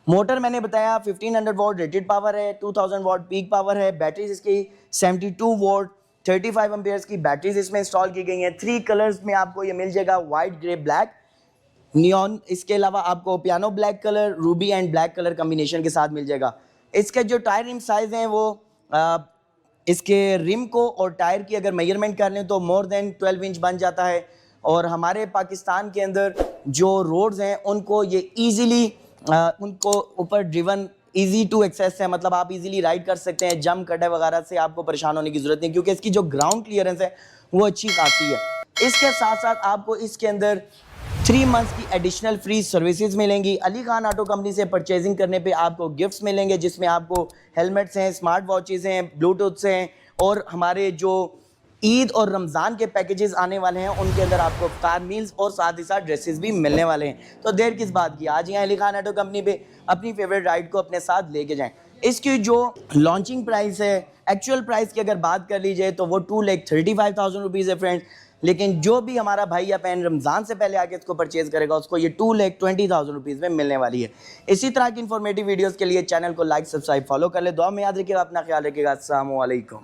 Motor मैंने बताया 1500 what rated power है, 2000 वॉट पीक पावर है। बैटरीज इसकी 72 वॉट 35 एम्पियर्स की बैटरीज इसमें इंस्टॉल की गई हैं। 3 कलर्स में आपको ये मिल जाएगा, वाइट, ग्रे, ब्लैक, नियॉन। इसके अलावा आपको piano black colour, Ruby and black colour combination के साथ मिल जाएगा। इसके जो टायर रिम साइज़ हैं वो इसके रिम को और टायर की अगर मेजरमेंट कर लें तो मोर देन 12 इंच बन जाता है। और हमारे पाकिस्तान के अंदर जो रोड्स हैं उनको ये ईज़िली उनको ऊपर ड्रिवन ईजी टू एक्सेस है, मतलब आप इजीली राइड कर सकते हैं। जंप कटे वगैरह से आपको परेशान होने की ज़रूरत नहीं, क्योंकि इसकी जो ग्राउंड क्लियरेंस है वो अच्छी खासी है। इसके साथ साथ आपको इसके अंदर 3 मंथ्स की एडिशनल फ्री सर्विसेज मिलेंगी। अली खान ऑटो कंपनी से परचेजिंग करने पे आपको गिफ्ट्स मिलेंगे, जिसमें आपको हेलमेट्स हैं, स्मार्ट वॉचेज़ हैं, ब्लूटूथ्स हैं, और हमारे जो ईद और रमज़ान के पैकेजेस आने वाले हैं उनके अंदर आपको कार मील्स और साथ ही साथ ड्रेसेस भी मिलने वाले हैं। तो देर किस बात की, आज यहाँ अली खान ऑटो कंपनी पे अपनी फेवरेट राइड को अपने साथ लेके जाएं। इसकी जो लॉन्चिंग प्राइस है, एक्चुअल प्राइस की अगर बात कर ली जाए तो वो 2,35,000 रुपीज़ है फ्रेंड्स। लेकिन जो भी हमारा भाई या बहन रमज़ान से पहले आके इसको परचेज़ करेगा उसको ये 2,20,000 रुपीज़ में मिलने वाली है। इसी तरह की इन्फॉर्मेटिव वीडियोज़ के लिए चैनल को लाइक, सब्सक्राइब, फॉलो कर ले। दुआ में याद रखिएगा, अपना ख्याल रखिएगा। अस्सलामु अलैकुम।